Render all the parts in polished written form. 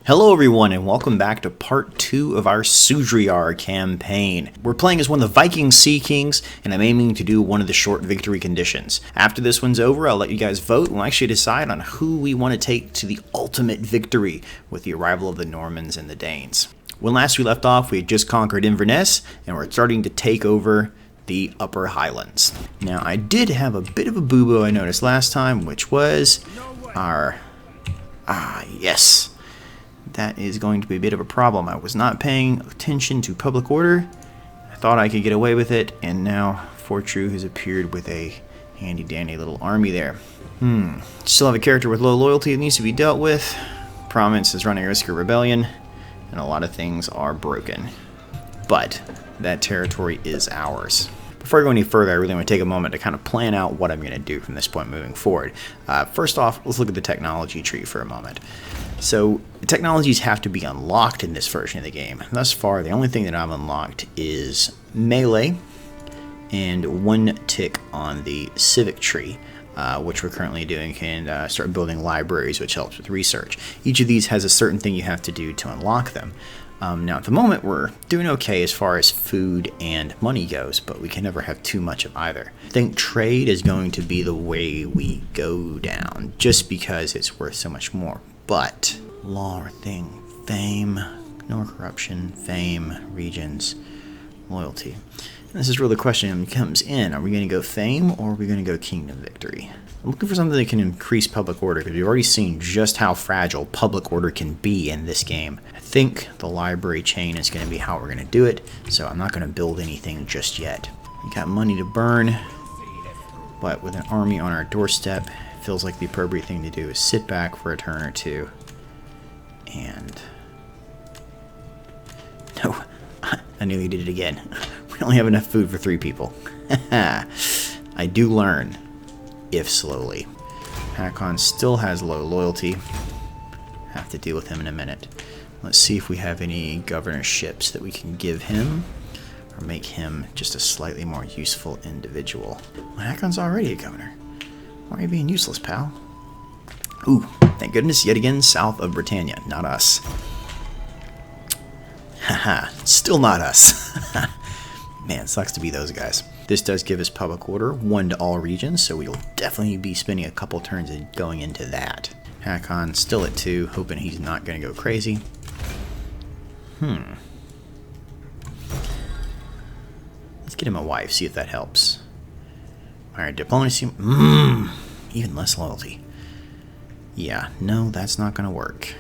Hello everyone and welcome back to part 2 of our Sudreyar campaign. We're playing as one of the Viking Sea Kings and I'm aiming to do one of the short victory conditions. After this one's over, I'll let you guys vote and we'll actually decide on who we want to take to the ultimate victory with the arrival of the Normans and the Danes. When last we left off, we had just conquered Inverness and we're starting to take over the upper highlands. Now I did have a bit of a boo-boo I noticed last time, which was our... yes. That is going to be a bit of a problem. I was not paying attention to public order. I thought I could get away with it, and now Fortru has appeared with a handy-dandy little army there. Still have a character with low loyalty that needs to be dealt with. Province is running a risk of rebellion, and a lot of things are broken. But that territory is ours. Before I go any further, I really want to take a moment to kind of plan out what I'm going to do from this point moving forward. First off, let's look at the technology tree for a moment. So, technologies have to be unlocked in this version of the game. Thus far, the only thing that I've unlocked is melee and one tick on the civic tree, which we're currently doing, can start building libraries, which helps with research. Each of these has a certain thing you have to do to unlock them. Now, at the moment, we're doing okay as far as food and money goes, but we can never have too much of either. I think trade is going to be the way we go down, just because it's worth so much more. But law or thing, fame, no corruption, fame, regions, loyalty. And this is really the question that comes in. Are we going to go fame or are we going to go kingdom victory? I'm looking for something that can increase public order because we've already seen just how fragile public order can be in this game. I think the library chain is going to be how we're going to do it, so I'm not going to build anything just yet. We got money to burn, but with an army on our doorstep, feels like the appropriate thing to do is sit back for a turn or two. And no, I nearly did it again. We only have enough food for 3 people. I do learn, if slowly. Hakon still has low loyalty. Have to deal with him in a minute. Let's see if we have any governorships that we can give him or make him just a slightly more useful individual. Well, Hakon's already a governor. Why are you being useless, pal? Ooh, thank goodness, yet again, south of Britannia, not us. Haha, still not us. Man, sucks to be those guys. This does give us public order, 1 to all regions, so we'll definitely be spending a couple turns going into that. Hakon still at 2, hoping he's not going to go crazy. Let's get him a wife, see if that helps. Alright, diplomacy. Even less loyalty. Yeah, no, that's not going to work.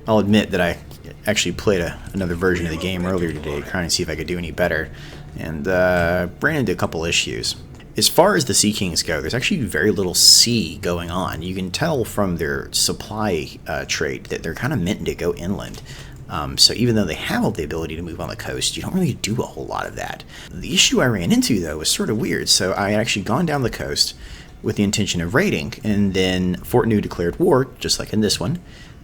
I'll admit that I actually played another version of the game earlier today, trying to see if I could do any better, and ran into a couple issues. As far as the Sea Kings go, there's actually very little sea going on. You can tell from their supply trait that they're kind of meant to go inland. So even though they have the ability to move on the coast, you don't really do a whole lot of that. The issue I ran into, though, was sort of weird. So I had actually gone down the coast with the intention of raiding, and then Fort New declared war, just like in this one,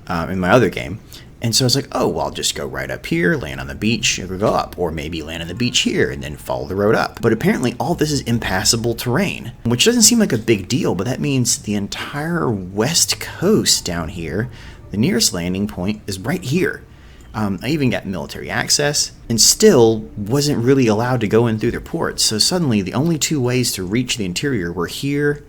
in my other game. And so I was like, oh, well, I'll just go right up here, land on the beach, and go up. Or maybe land on the beach here, and then follow the road up. But apparently all this is impassable terrain, which doesn't seem like a big deal, but that means the entire west coast down here, the nearest landing point, is right here. I even got military access, and still wasn't really allowed to go in through their ports. So suddenly, the only 2 ways to reach the interior were here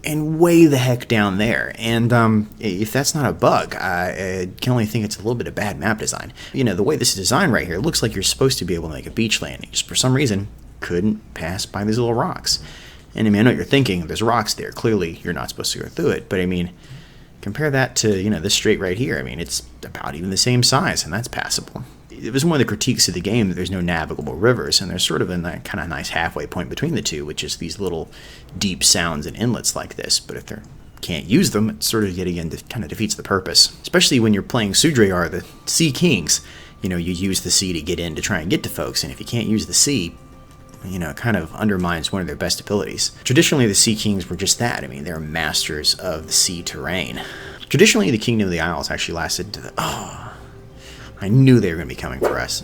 and way the heck down there. And if that's not a bug, I can only think it's a little bit of bad map design. You know, the way this is designed right here, it looks like you're supposed to be able to make a beach landing. Just for some reason, couldn't pass by these little rocks. And I mean, I know what you're thinking, there's rocks there. Clearly, you're not supposed to go through it. But I mean, compare that to, you know, this strait right here. I mean, it's about even the same size, and that's passable. It was one of the critiques of the game that there's no navigable rivers, and there's sort of a kind of nice halfway point between the two, which is these little deep sounds and inlets like this. But if they can't use them, it sort of yet again kind of defeats the purpose. Especially when you're playing Sudreyar, the Sea Kings. You know, you use the sea to get in to try and get to folks, and if you can't use the sea, you know, it kind of undermines one of their best abilities. Traditionally, the Sea Kings were just that. I mean, they're masters of the sea terrain. Traditionally, the Kingdom of the Isles actually lasted to the... I knew they were going to be coming for us.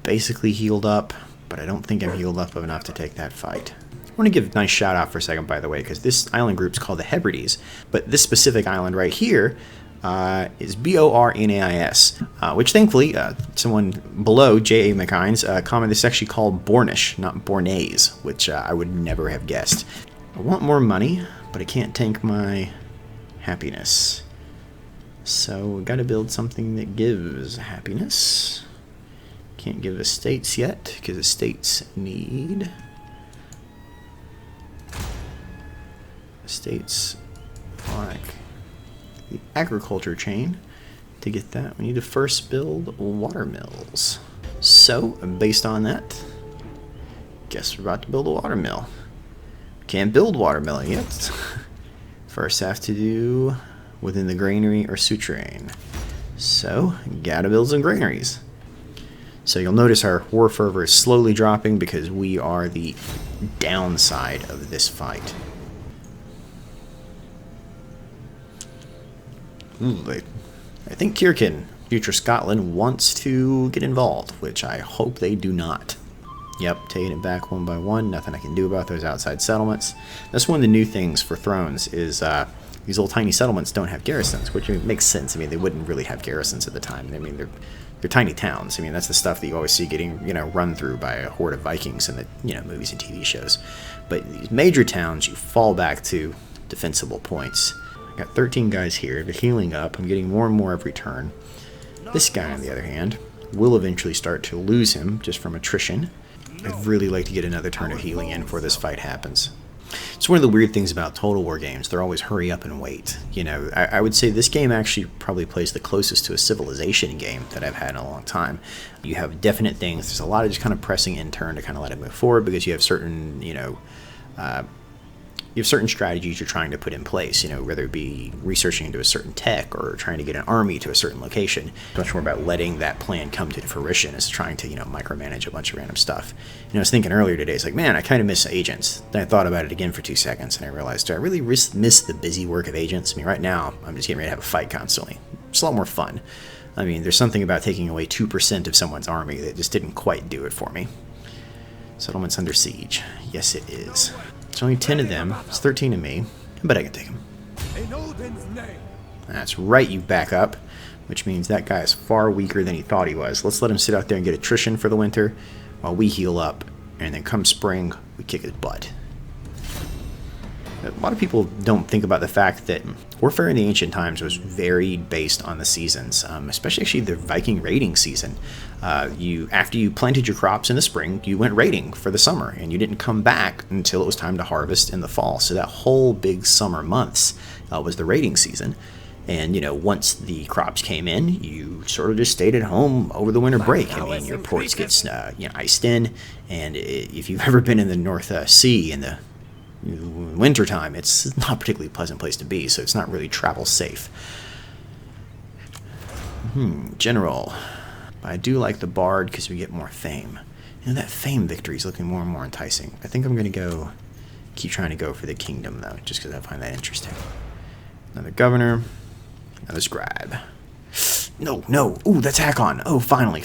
Basically healed up, but I don't think I'm healed up enough to take that fight. I want to give a nice shout out for a second, by the way, because this island group's called the Hebrides, but this specific island right here is Bornais, which thankfully someone below, J.A. McInes, commented this is actually called Bornish, not Bornais, which I would never have guessed. I want more money, but I can't tank my happiness. So we got to build something that gives happiness. Can't give estates yet, because estates need... Estates like the agriculture chain. To get that, we need to first build water mills. So, based on that, guess we're about to build a water mill. Can't build watermelon yet. First have to do within the granary or Circenn. So, gotta build some granaries. So you'll notice our war fervor is slowly dropping because we are the downside of this fight. Ooh, I think Circenn, future Scotland, wants to get involved, which I hope they do not. Yep, taking it back one by one. Nothing I can do about those outside settlements. That's one of the new things for Thrones is these little tiny settlements don't have garrisons, which makes sense. I mean, they wouldn't really have garrisons at the time. I mean, they're tiny towns. I mean, that's the stuff that you always see getting, run through by a horde of Vikings in the, movies and TV shows. But these major towns, you fall back to defensible points. I got 13 guys here. They're healing up. I'm getting more and more every turn. This guy, on the other hand, will eventually start to lose him just from attrition. I'd really like to get another turn of healing in before this fight happens. It's one of the weird things about Total War games. They're always hurry up and wait. I would say this game actually probably plays the closest to a civilization game that I've had in a long time. You have definite things. There's a lot of just kind of pressing in turn to kind of let it move forward because you have certain, you have certain strategies you're trying to put in place, whether it be researching into a certain tech or trying to get an army to a certain location. It's much more about letting that plan come to fruition as trying to, micromanage a bunch of random stuff. I was thinking earlier today, it's like, man, I kind of miss agents. Then I thought about it again for 2 seconds, and I realized, do I really miss the busy work of agents? I mean, right now, I'm just getting ready to have a fight constantly. It's a lot more fun. I mean, there's something about taking away 2% of someone's army that just didn't quite do it for me. Settlements under siege. Yes, it is. It's only 10 of them. It's 13 of me. I bet I can take them. That's right, you back up. Which means that guy is far weaker than he thought he was. Let's let him sit out there and get attrition for the winter while we heal up. And then come spring, we kick his butt. A lot of people don't think about the fact that warfare in the ancient times was very based on the seasons, especially actually the Viking raiding season. After you planted your crops in the spring, you went raiding for the summer, and you didn't come back until it was time to harvest in the fall. So that whole big summer months was the raiding season. And, once the crops came in, you sort of just stayed at home over the winter break. I mean, your ports get iced in, and if you've ever been in the North Sea in the wintertime, it's not a particularly pleasant place to be, so it's not really travel safe. General. I do like the Bard because we get more fame. That fame victory is looking more and more enticing. I think I'm going to keep trying to go for the kingdom, though, just because I find that interesting. Another governor. Another scribe. No. Ooh, that's Hakon. Oh, finally.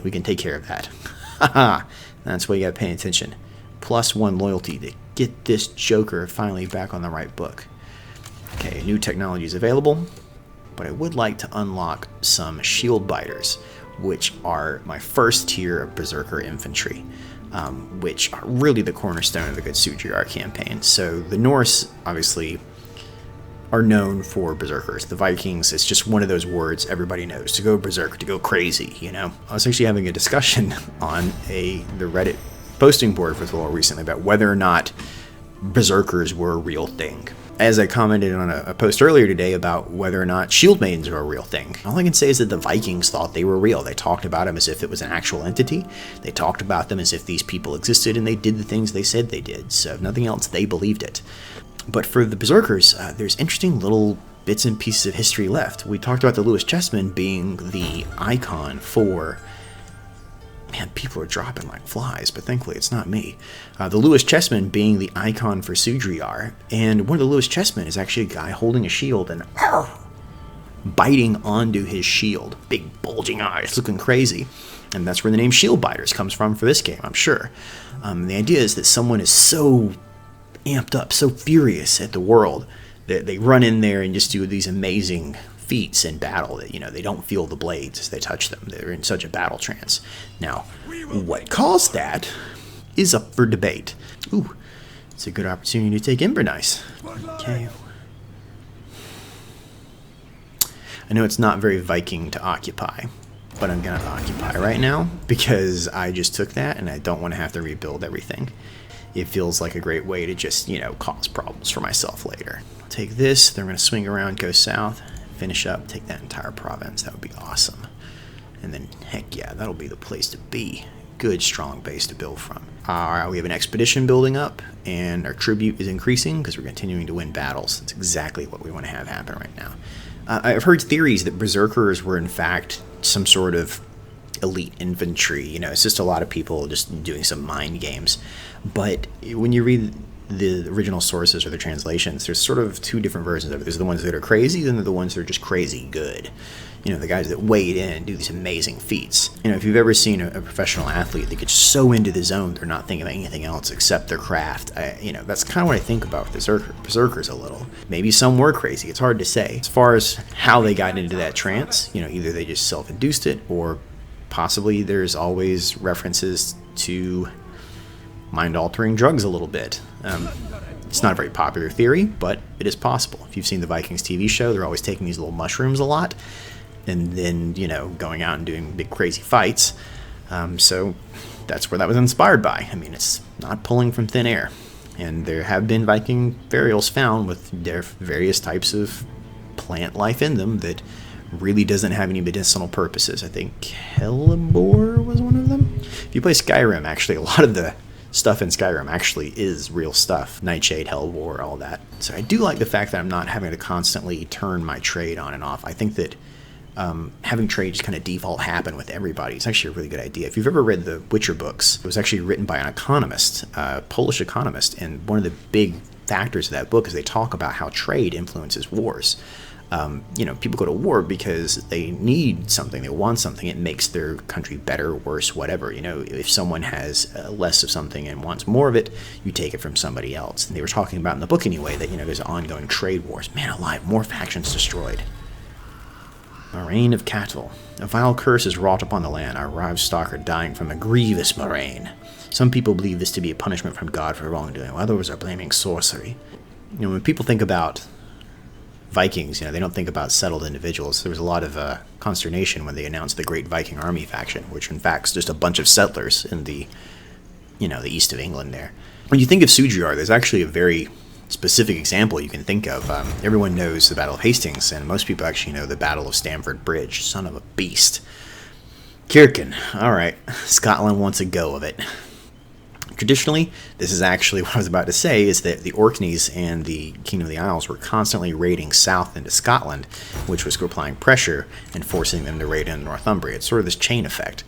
We can take care of that. Haha. That's why you got to pay attention. +1 loyalty to get this joker finally back on the right book. Okay, new technology is available, but I would like to unlock some shield biters, which are my first tier of berserker infantry, which are really the cornerstone of the good Sudreyar campaign. So the Norse, obviously, are known for berserkers. The Vikings, it's just one of those words everybody knows, to go berserk, to go crazy, I was actually having a discussion on the Reddit posting board for Total War recently about whether or not berserkers were a real thing. As I commented on a post earlier today about whether or not shield maidens are a real thing. All I can say is that the Vikings thought they were real. They talked about them as if it was an actual entity. They talked about them as if these people existed, and they did the things they said they did. So if nothing else, they believed it. But for the berserkers, there's interesting little bits and pieces of history left. We talked about the Lewis chessman being the icon for... Man, people are dropping like flies, but thankfully it's not me. The Lewis chessman being the icon for Sudreyar, and one of the Lewis chessmen is actually a guy holding a shield and biting onto his shield. Big bulging eyes, looking crazy. And that's where the name Shield Biters comes from for this game, I'm sure. The idea is that someone is so amped up, so furious at the world, that they run in there and just do these amazing feats in battle that, they don't feel the blades as they touch them. They're in such a battle trance. Now, what caused that is up for debate. Ooh, it's a good opportunity to take Inverness. Okay. I know it's not very Viking to occupy, but I'm going to occupy right now because I just took that and I don't want to have to rebuild everything. It feels like a great way to just, cause problems for myself later. I'll take this, then we're going to swing around, go south, finish up, take that entire province. That would be awesome. And then, heck yeah, that'll be the place to be. Good, strong base to build from. We have an expedition building up, and our tribute is increasing because we're continuing to win battles. That's exactly what we want to have happen right now. I've heard theories that berserkers were, in fact, some sort of elite infantry. It's just a lot of people just doing some mind games. But when you read the original sources or the translations, there's sort of two different versions of it. There's the ones that are crazy, and the ones that are just crazy good. The guys that wade in and do these amazing feats. If you've ever seen a professional athlete that gets so into the zone, they're not thinking about anything else except their craft. That's kind of what I think about berserkers a little. Maybe some were crazy. It's hard to say. As far as how they got into that trance, either they just self-induced it, or possibly there's always references to mind-altering drugs a little bit. It's not a very popular theory, but it is possible. If you've seen the Vikings TV show, they're always taking these little mushrooms a lot, and then, going out and doing big crazy fights. So that's where that was inspired by. It's not pulling from thin air. And there have been Viking burials found with their various types of plant life in them that really doesn't have any medicinal purposes. I think hellebore was one of them. If you play Skyrim, actually, a lot of the stuff in Skyrim actually is real stuff. Nightshade, hellebore, all that. So I do like the fact that I'm not having to constantly turn my trade on and off. I think that having trade just kind of default happen with everybody. It's actually a really good idea. If you've ever read the Witcher books, it was actually written by an economist, a Polish economist, and one of the big factors of that book is they talk about how trade influences wars. People go to war because they need something, they want something. It makes their country better, worse, whatever. If someone has less of something and wants more of it, you take it from somebody else. And they were talking about in the book anyway that, there's ongoing trade wars. Man alive, more factions destroyed. Murrain of cattle. A vile curse is wrought upon the land. Our livestock are dying from a grievous murrain. Some people believe this to be a punishment from God for wrongdoing, while others are blaming sorcery. When people think about Vikings, they don't think about settled individuals. There was a lot of consternation when they announced the Great Viking Army faction, which in fact is just a bunch of settlers in the east of England there. When you think of Sudreyar, there's actually a very specific example you can think of. Everyone knows the Battle of Hastings, and most people actually know the Battle of Stamford Bridge. Son of a beast. Circenn. Alright, Scotland wants a go of it. Traditionally, this is actually what I was about to say, is that the Orkneys and the Kingdom of the Isles were constantly raiding south into Scotland, which was applying pressure and forcing them to raid into Northumbria. It's sort of this chain effect.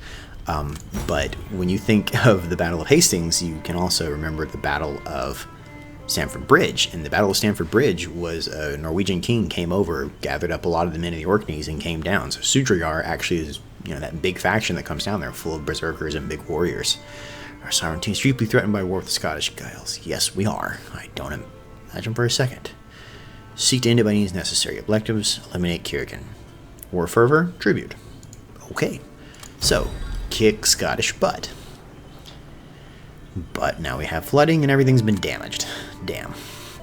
But when you think of the Battle of Hastings, you can also remember the Battle of Stamford Bridge. And the Battle of Stamford Bridge was a Norwegian king came over, gathered up a lot of the men of the Orkneys, and came down. So Sudreyar actually is, that big faction that comes down there full of berserkers and big warriors. Our sovereignty is deeply threatened by war with the Scottish Gaels. Yes, we are. I don't imagine for a second. Seek to end it by means necessary. Objectives, eliminate Circenn. War fervor, tribute. Okay. So, kick Scottish butt. But now we have flooding and everything's been damaged. Damn.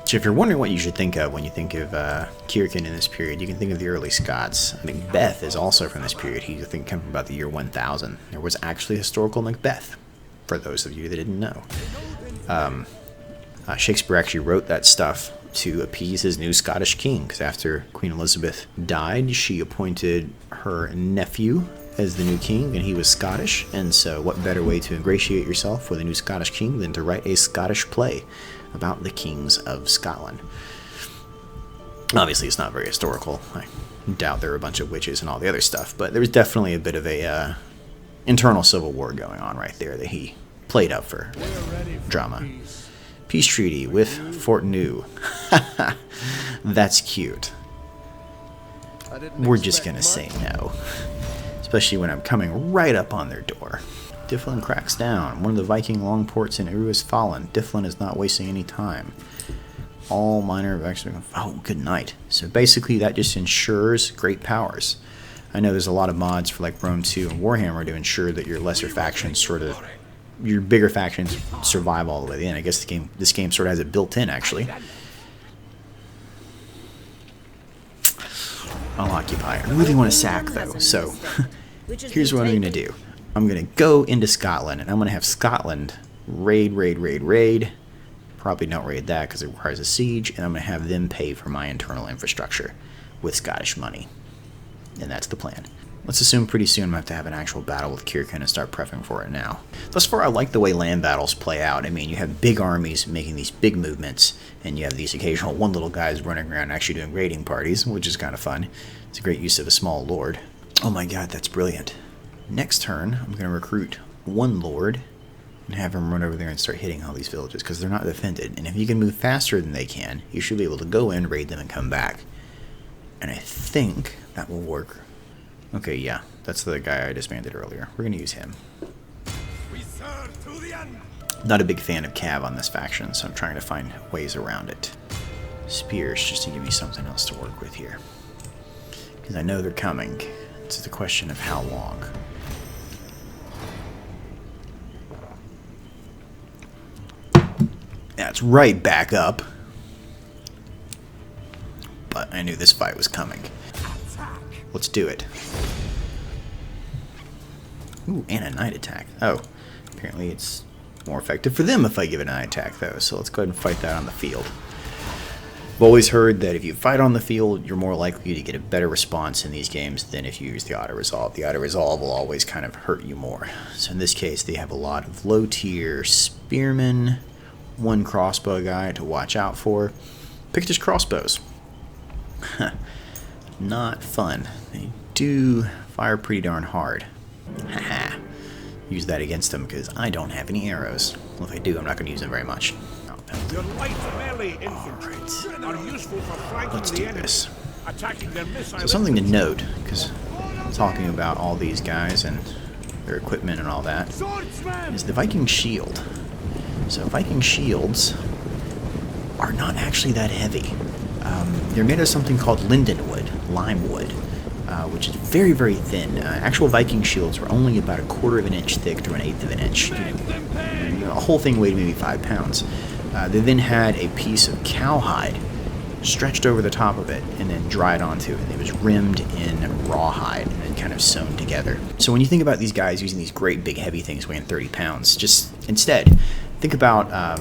So if you're wondering what you should think of when you think of Circenn in this period, you can think of the early Scots. Macbeth is also from this period. He, I think, came from about the year 1000. There was actually a historical Macbeth, for those of you that didn't know. Shakespeare actually wrote that stuff to appease his new Scottish king, because after Queen Elizabeth died, she appointed her nephew as the new king, and he was Scottish, and so what better way to ingratiate yourself with a new Scottish king than to write a Scottish play about the kings of Scotland. Obviously, it's not very historical. I doubt there were a bunch of witches and all the other stuff, but there was definitely a bit of a internal civil war going on right there that he played up for drama. Peace treaty with Fort New. That's cute. We're just gonna say no. Especially when I'm coming right up on their door. Dyflin cracks down. One of the Viking long ports in Eru has fallen. Dyflin is not wasting any time. All minor Viking. Oh, good night. So basically, that just ensures great powers. I know there's a lot of mods for like Rome 2 and Warhammer to ensure that your lesser factions your bigger factions survive all the way to the end. I guess this game sort of has it built in, actually. I'll occupy. I really want to sack, though, so here's what I'm going to do. I'm going to go into Scotland, and I'm going to have Scotland raid. Probably don't raid that because it requires a siege, and I'm going to have them pay for my internal infrastructure with Scottish money. And that's the plan. Let's assume pretty soon I'm going to have an actual battle with Circenn and start prepping for it now. Thus far, I like the way land battles play out. I mean, you have big armies making these big movements, and you have these occasional one little guys running around actually doing raiding parties, which is kind of fun. It's a great use of a small lord. Oh my god, that's brilliant. Next turn, I'm going to recruit one lord and have him run over there and start hitting all these villages, because they're not defended. And if you can move faster than they can, you should be able to go in, raid them, and come back. And I think that will work. Okay, yeah, that's the guy I disbanded earlier. We're going to use him. Not a big fan of Cav on this faction, so I'm trying to find ways around it. Spears, just to give me something else to work with here. Because I know they're coming. It's just a question of how long. That's right back up. But I knew this fight was coming. Let's do it. Ooh, and a night attack. Oh, apparently it's more effective for them if I give it a night attack, though. So let's go ahead and fight that on the field. I've always heard that if you fight on the field, you're more likely to get a better response in these games than if you use the auto-resolve. The auto-resolve will always kind of hurt you more. So in this case, they have a lot of low-tier spearmen, one crossbow guy to watch out for. Pictish crossbows. Not fun. They do fire pretty darn hard. Haha. Use that against them because I don't have any arrows. Well, if I do, I'm not going to use them very much. Your light melee infantry are useful for flanking the enemy, attacking their missile. So something to note, because talking about all these guys and their equipment and all that, is the Viking Shield. So Viking shields are not actually that heavy. They're made of something called lindenwood, lime wood, which is very, very thin. Actual Viking shields were only about 1/4 of an inch thick to 1/8 of an inch. The whole thing weighed maybe 5 pounds. They then had a piece of cowhide stretched over the top of it and then dried onto it. And it was rimmed in rawhide and then kind of sewn together. So when you think about these guys using these great big heavy things weighing 30 pounds, just instead think about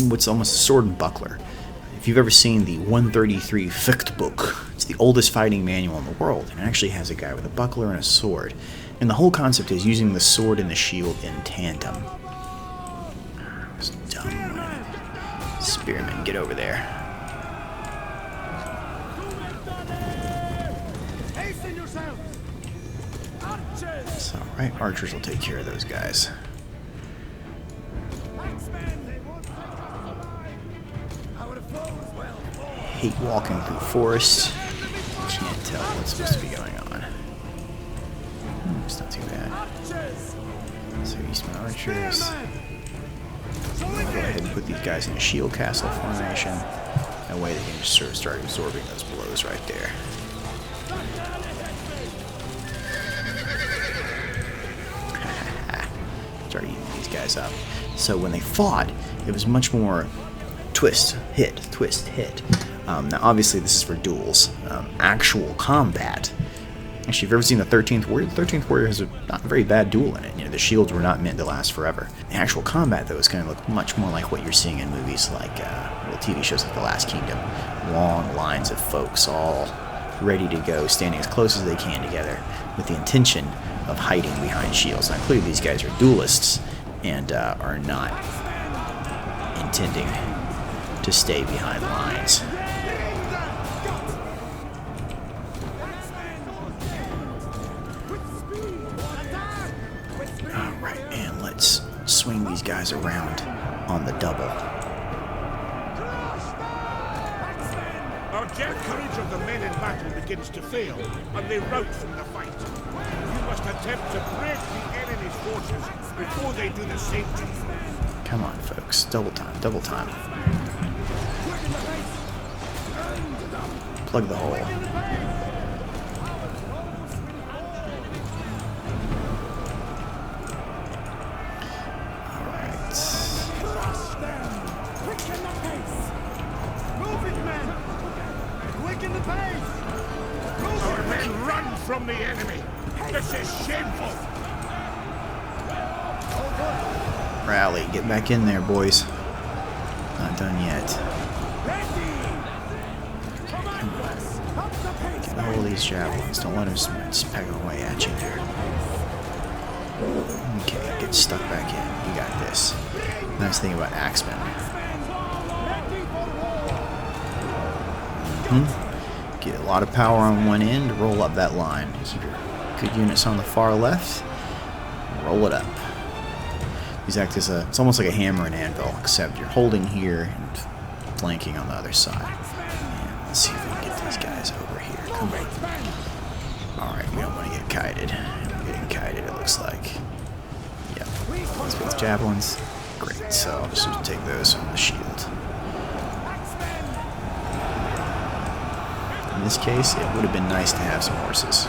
what's almost a sword and buckler. If you've ever seen the 133 Ficht book, it's the oldest fighting manual in the world, and it actually has a guy with a buckler and a sword. And the whole concept is using the sword and the shield in tandem. It's dumb. Spearmen, get over there. So, right, archers will take care of those guys. I hate walking through forest. Can't tell what's supposed to be going on. It's not too bad. So Eastman archers. I'll go ahead and put these guys in a shield castle formation. That way they can just sort of start absorbing those blows right there. Start eating these guys up. So when they fought, it was much more twist, hit, twist, hit. Now obviously this is for duels. Actual combat. Actually, if you've ever seen the 13th Warrior, the 13th Warrior has a not very bad duel in it. You know, the shields were not meant to last forever. The actual combat, though, is going to look much more like what you're seeing in movies like, TV shows like The Last Kingdom. Long lines of folks all ready to go, standing as close as they can together with the intention of hiding behind shields. Now, clearly these guys are duelists and are not intending to stay behind lines. Alright, and let's swing these guys around on the double. Our courage of the men in battle begins to fail, and they rout from the fight. You must attempt to break the enemy's forces before they do the same to you. Come on, folks. Double time, double time. Plug the hole. Alright. Our men run from the enemy. This is shameful. Rally, get back in there, boys. Not done yet. Get a hold of these javelins. Don't let them spag away at you there. Okay, get stuck back in. You got this. Nice thing about axemen. Get a lot of power on one end, roll up that line. Keep your good units on the far left, roll it up. These act as it's almost like a hammer and anvil, except you're holding here and flanking on the other side. And let's see if we can get these guys over here. Come on. Alright, we don't want to get kited. We're getting kited, it looks like. Yep. Let's with javelins. Great, so I'll just take those from the shield. In this case, it would have been nice to have some horses.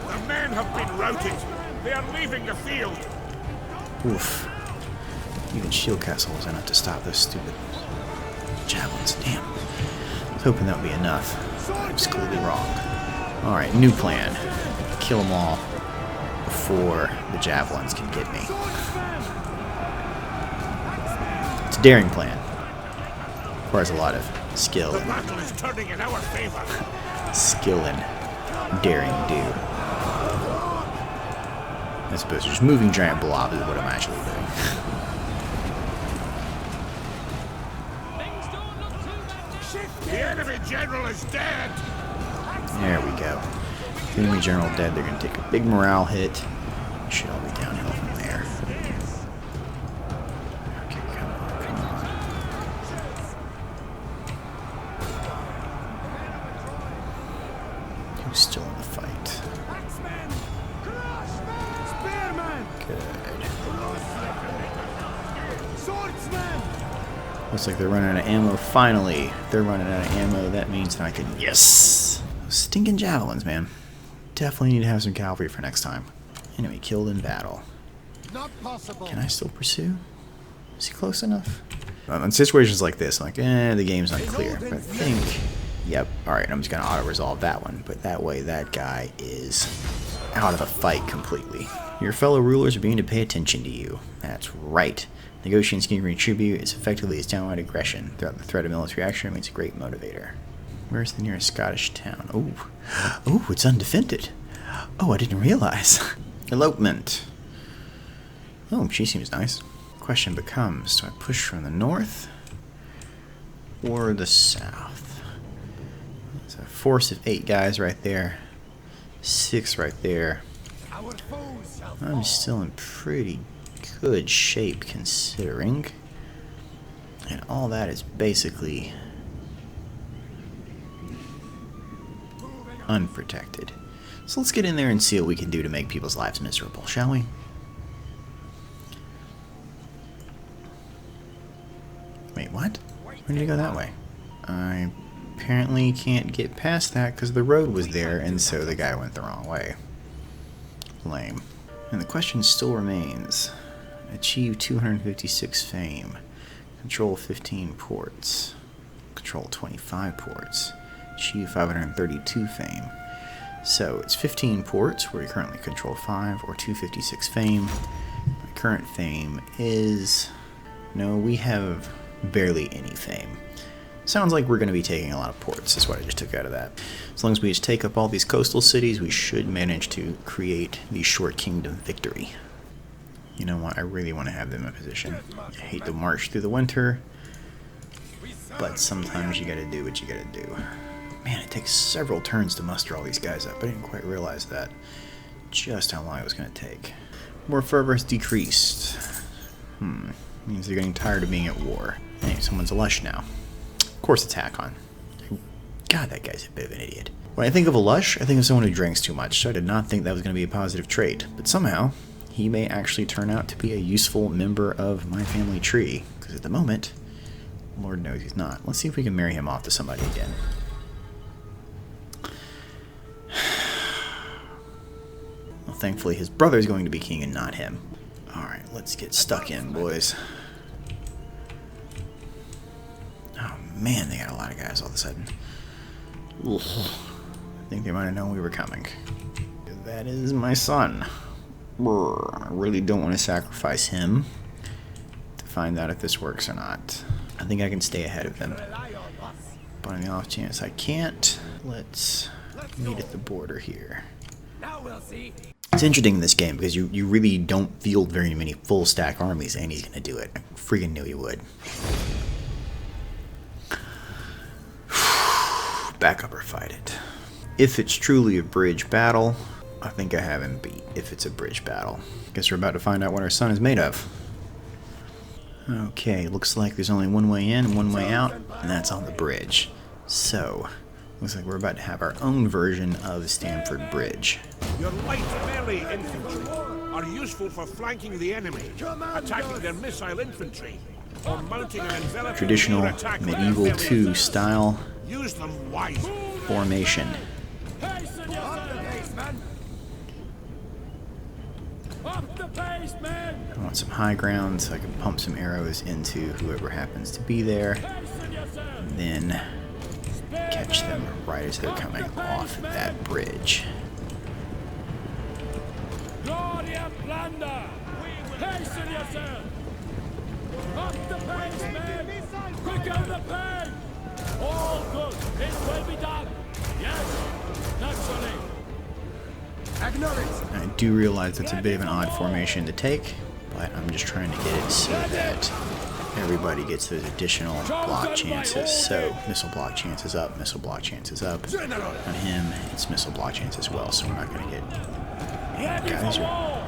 The men have been routed. They are leaving the field. Oof. Even shield castle was enough to stop those stupid javelins. Damn. I was hoping that would be enough. I was clearly wrong. Alright, new plan. Kill them all before the javelins can get me. It's a daring plan. Requires a lot of skill. The battle is turning in our favor. Skill and daring do. As opposed to just moving giant blobs is what I'm actually doing. The enemy general is dead. There we go. The enemy general dead. They're going to take a big morale hit. Should all be downhill from there. Okay, come on, come on. Who's still in the fight? Good. Looks like they're running out of ammo. Finally, if they're running out of ammo. That means I can. Yes! Stinking javelins, man. Definitely need to have some cavalry for next time. Enemy killed in battle. Not possible. Can I still pursue? Is he close enough? In situations like this, I'm like, the game's unclear. But I think, yep, alright, I'm just going to auto-resolve that one. But that way, that guy is out of the fight completely. Your fellow rulers are beginning to pay attention to you. That's right. Negotiating scheme retribute is effectively its downright aggression. Throughout the threat of military action remains a great motivator. Where's the nearest Scottish town? Oh, it's undefended. Oh, I didn't realize. Elopement. Oh, she seems nice. Question becomes, do I push from the north or the south? There's a force of 8 guys right there. 6 right there. I'm still in pretty good shape considering. And all that is basically unprotected. So let's get in there and see what we can do to make people's lives miserable, shall we? Wait, what? Where did he go that way? I apparently can't get past that because the road was there, and so the guy went the wrong way. Lame. And the question still remains. Achieve 256 fame. Control 15 ports. Control 25 ports. Achieve 532 fame. So it's 15 ports where we currently control 5, or 256 fame. My current fame is... No, we have barely any fame. Sounds like we're going to be taking a lot of ports, is what I just took out of that. As long as we just take up all these coastal cities, we should manage to create the short kingdom victory. You know what, I really want to have them in position. I hate to march through the winter, but sometimes you gotta do what you gotta do. Man, it takes several turns to muster all these guys up. I didn't quite realize that. Just how long it was going to take. More fervor has decreased. Means they're getting tired of being at war. Hey, someone's a lush now. Of course it's Hakon. God, that guy's a bit of an idiot. When I think of a lush, I think of someone who drinks too much, so I did not think that was going to be a positive trait. But somehow, he may actually turn out to be a useful member of my family tree. Because at the moment, Lord knows he's not. Let's see if we can marry him off to somebody again. Well, thankfully his brother is going to be king and not him. Alright, let's get stuck in, boys. Oh man, they got a lot of guys all of a sudden. Ugh. I think they might have known we were coming. That is my son. I really don't want to sacrifice him to find out if this works or not. I think I can stay ahead of them. But on the off chance I can't, let's meet at the border here. It's interesting in this game because you really don't field very many full stack armies, and he's going to do it. I freaking knew he would. Back up or fight it. If it's truly a bridge battle, I think I have him beat. If it's a bridge battle. Guess we're about to find out what our son is made of. Okay, looks like there's only one way in and one way out, and that's on the bridge. So, looks like we're about to have our own version of Stamford Bridge. Your light melee infantry are useful for flanking the enemy, attacking their missile infantry, or mounting an enveloping Traditional attack medieval 2 style Use them wisely. formation. I want some high ground so I can pump some arrows into whoever happens to be there, and then catch them right as they're coming off that bridge. I do realize that's a bit of an odd formation to take, but I'm just trying to get it so that everybody gets those additional block chances. So, missile block chances up, missile block chances up. On him, it's missile block chance as well, so we're not going to get... Man, guys are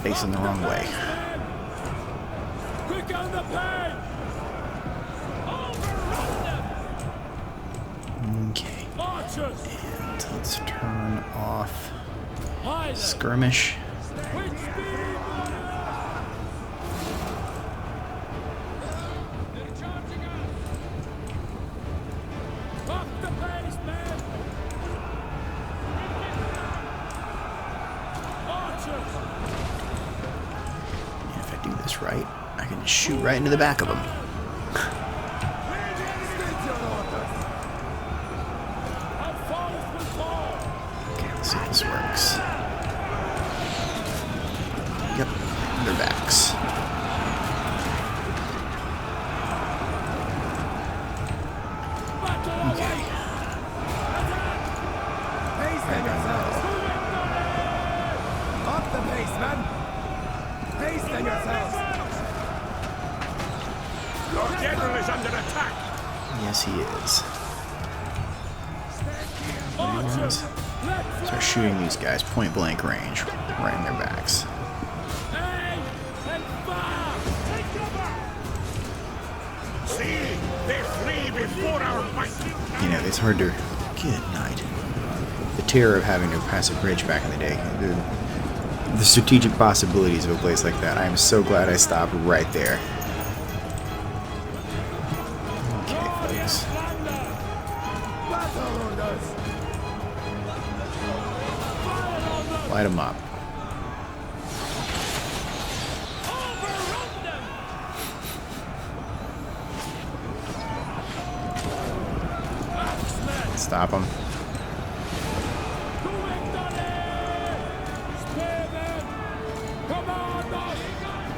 facing the wrong way. Okay. And let's turn off skirmish. If I do this right, I can just shoot right into the back of them. Okay, let's see if this works. Yep, their backs. Okay. Right down the middle. Up the pace, man! Hasten yourselves! Your general is under attack. Yes, he is. What do you want? Start shooting these guys point blank range, right in their backs. See, they flee before our might. You know, it's hard to... Good night. The terror of having to pass a bridge back in the day. The strategic possibilities of a place like that. I am so glad I stopped right there. Okay, folks. Light them up. Stop them.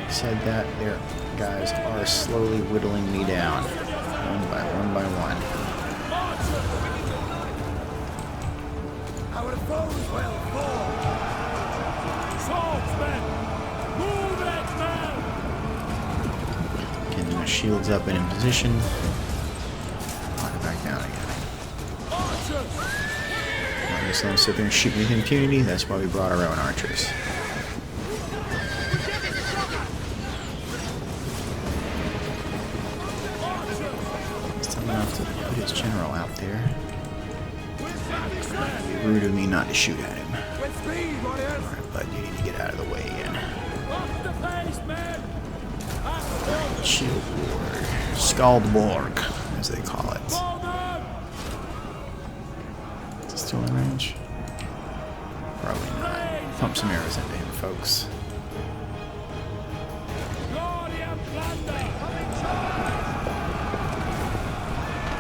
Said that their guys are slowly whittling me down, one by one. Our foes will fall! Swordsmen! Move it, man! Getting my shields up and in position. Lock it back down again. Not just let them sit there and shoot me with impunity. That's why we brought our own archers. Still enough to put his general out there. It'd be rude of me not to shoot at him. With speed, warriors! Alright, bud, you need to get out of the way again. Shield Ward. Skaldborg, as they call it. Is he still in range? Probably not. Pump some arrows into him, folks.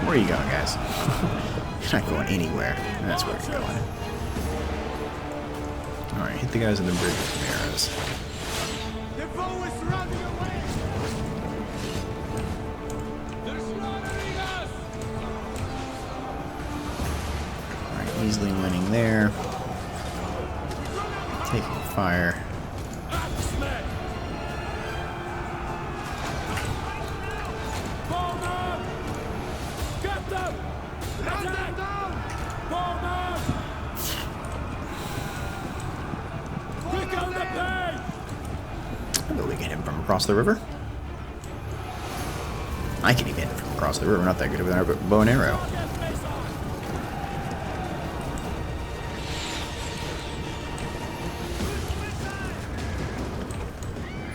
Where are you going, guys? You're not going anywhere. That's where you're going. Alright, hit the guys on the bridge with some arrows. The foe is running away! They're slaughtering us! Alright, easily winning there. Taking fire. But we can hit him from across the river. I can even hit him from across the river. Not that good with our bow and arrow.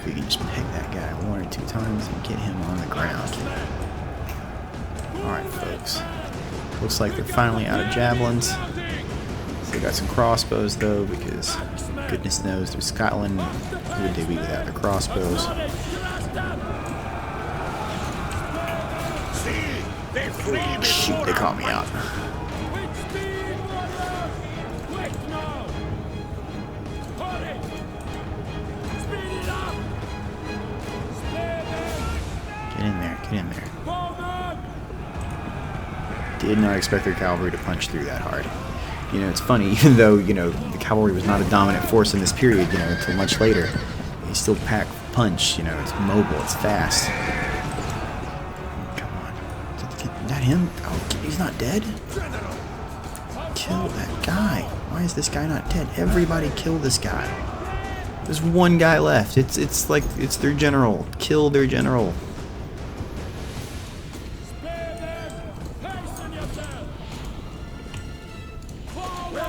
If we can just peg that guy 1 or 2 times and get him on the ground. Alright, folks. Looks like they're finally out of javelins. So they got some crossbows, though, because goodness knows through Scotland, who would they be without their crossbows? Shoot, they caught me out. Get in there, get in there. Did not expect their cavalry to punch through that hard. You know, it's funny, even though, you know, the cavalry was not a dominant force in this period, you know, until much later. They still pack punch, you know, it's mobile, it's fast. Come on. Is that him? Oh, he's not dead? Kill that guy. Why is this guy not dead? Everybody kill this guy. There's one guy left. It's like, it's their general. Kill their general.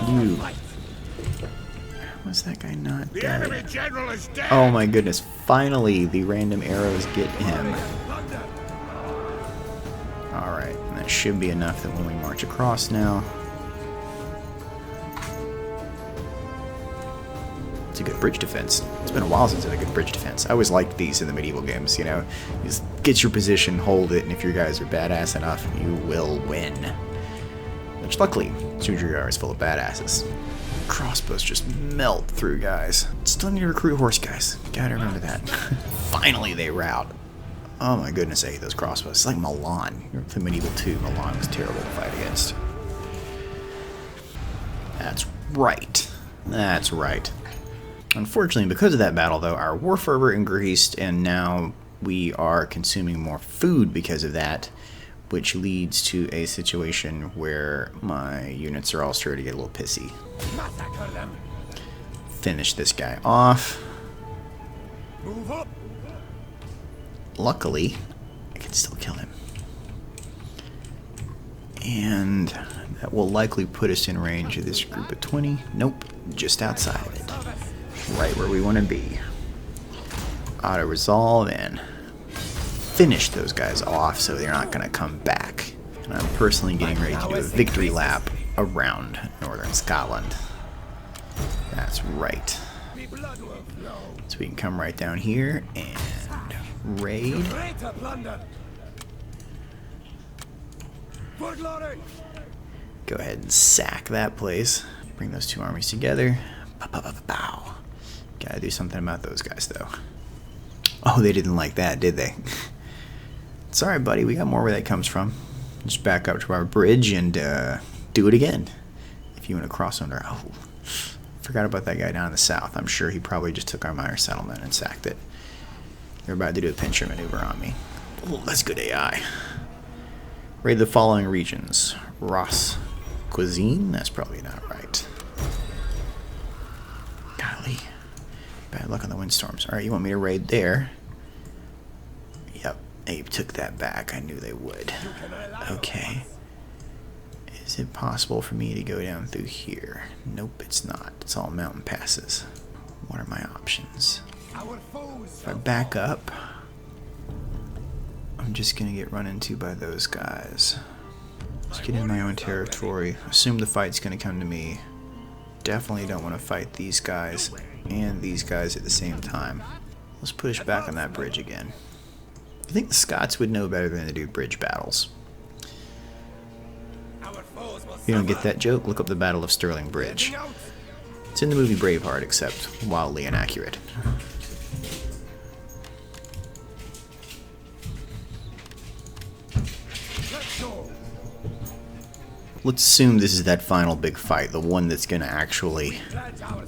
You. How is that guy not The dead? enemy general is dead. Oh my goodness. Finally, the random arrows get him. Alright, that should be enough that when we march across now. It's a good bridge defense. It's been a while since I had a good bridge defense. I always liked these in the medieval games, you know. You just get your position, hold it, and if your guys are badass enough, you will win. Which luckily, Sudreyar is full of badasses. Crossbows just melt through guys. Still need to recruit horse guys. Gotta remember that. Finally they rout. Oh my goodness, I hate those crossbows. It's like Milan. The medieval 2, Milan was terrible to fight against. That's right. That's right. Unfortunately, because of that battle though, our war fervor increased and now we are consuming more food because of that, which leads to a situation where my units are all starting to get a little pissy. Finish this guy off. Move up! Luckily, I can still kill him. And that will likely put us in range of this group of 20. Nope, just outside of it. Right where we want to be. Auto-resolve and finish those guys off so they're not going to come back. And I'm personally getting ready to do a victory lap around northern Scotland. That's right. So we can come right down here and raid. Go ahead and sack that place. Bring those two armies together. Pow. Gotta do something about those guys though. Oh, they didn't like that, did they? Sorry, buddy, we got more where that comes from. Just back up to our bridge and do it again. If you want to cross under... Oh, forgot about that guy down in the south. I'm sure he probably just took our minor settlement and sacked it. They're about to do a pincher maneuver on me. Oh, that's good AI. Raid the following regions. Ross Cuisine? That's probably not right. Golly. Bad luck on the windstorms. Alright, you want me to raid there? Yep. Abe took that back. I knew they would. Okay. Is it possible for me to go down through here? Nope, it's not. It's all mountain passes. What are my options? If I back up, I'm just gonna get run into by those guys. Let's get in my own territory. Assume the fight's gonna come to me. Definitely don't want to fight these guys and these guys at the same time. Let's push back on that bridge again. I think the Scots would know better than to do bridge battles. If you don't get that joke, look up the Battle of Stirling Bridge. It's in the movie Braveheart, except wildly inaccurate. Let's assume this is that final big fight, the one that's going to actually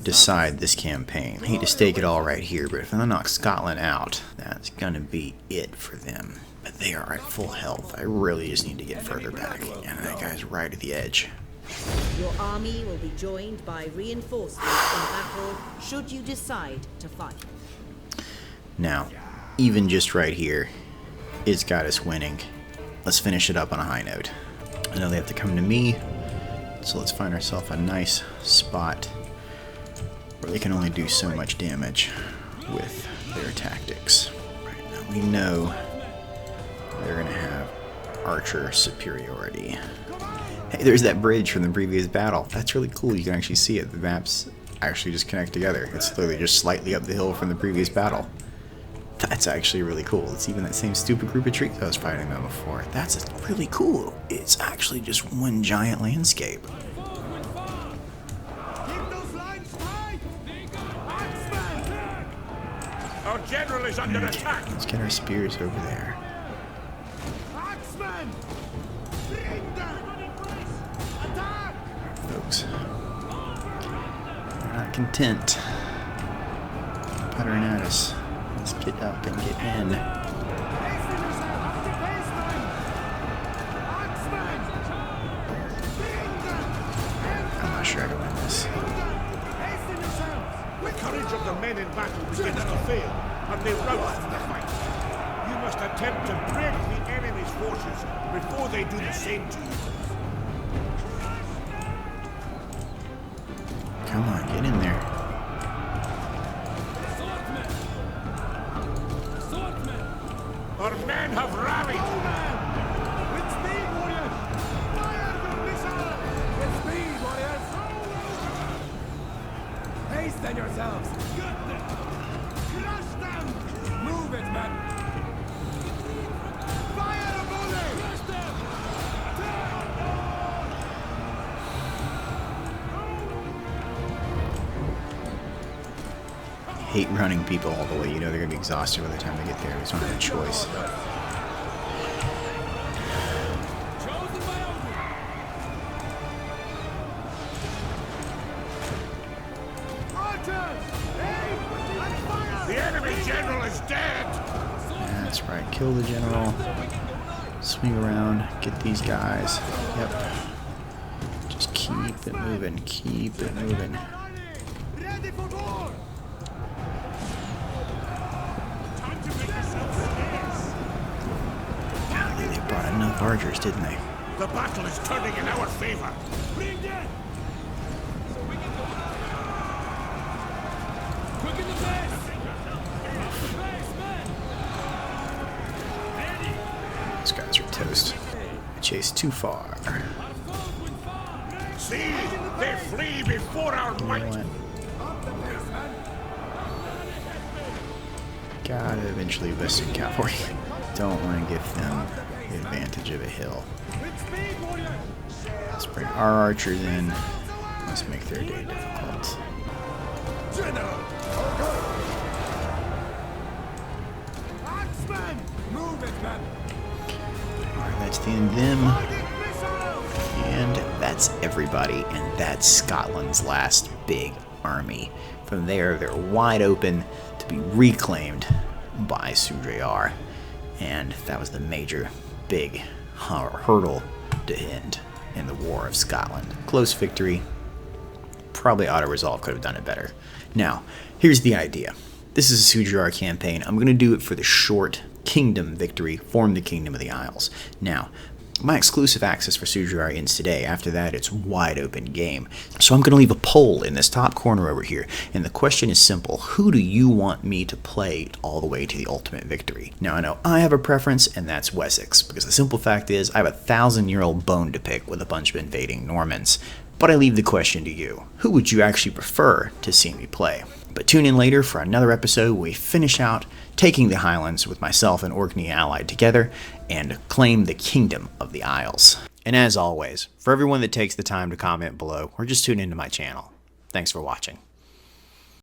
decide this campaign. I hate to stake it all right here, but if I knock Scotland out, that's going to be it for them. But they are at full health. I really just need to get further back. And that guy's right at the edge. Your army will be joined by reinforcements in battle should you decide to fight. Now, even just right here, it's got us winning. Let's finish it up on a high note. I know they have to come to me, so let's find ourselves a nice spot where they can only do so much damage with their tactics. Right now we know they're going to have archer superiority. Hey, there's that bridge from the previous battle. That's really cool. You can actually see it. The maps actually just connect together. It's literally just slightly up the hill from the previous battle. That's actually really cool. It's even that same stupid group of trees I was fighting them before. That's really cool. It's actually just one giant landscape. Our general is under attack. Let's get our spears over there. Folks, they're not content puttering at us. Let's get up and get in. I'm not sure I can win this. The courage of the men in battle begins to fail, and they rout from the fight. You must attempt to break the enemy's forces before they do the same to you. Come on, get in there. Our men have rallied. With speed, warriors! Fire the missile! With speed, warriors! Hasten yourselves! Gut them! Crush them! Move it, men! Fire a volley! Crush them! Hate running people all the way. You know they're going to be exhausted by the time they get there. We just don't have a choice. The enemy general is dead. That's right. Kill the general. Swing around. Get these guys. Yep. Just keep it moving. Keep it moving. Ready for war! They brought enough archers, didn't they? The battle is turning in our favor. Bring them! Quicken the pace! These guys are toast. I chased too far. See, they flee before our You know might. what? Gotta eventually listen, cavalry. Don't want to give them the advantage of a hill. Let's bring our archers in. Let's make their day difficult. Alright, that's the end of them. And that's everybody. And that's Scotland's last big army. From there, they're wide open to be reclaimed by Sudreyar. And that was the major, big hurdle to end in the War of Scotland. Close victory. Probably auto-resolve could have done it better. Now, here's the idea. This is a Sudreyar campaign. I'm going to do it for the short kingdom victory, form the Kingdom of the Isles. Now, My exclusive access for Sudreyar ends today. After that, it's wide open game. So I'm going to leave a poll in this top corner over here, and the question is simple. Who do you want me to play all the way to the ultimate victory? Now, I know I have a preference, and that's Wessex, because the simple fact is I have a 1,000-year-old bone to pick with a bunch of invading Normans. But I leave the question to you. Who would you actually prefer to see me play? But tune in later for another episode where we finish out taking the Highlands with myself and Orkney allied together and claim the Kingdom of the Isles. And as always, for everyone that takes the time to comment below or just tune into my channel, thanks for watching.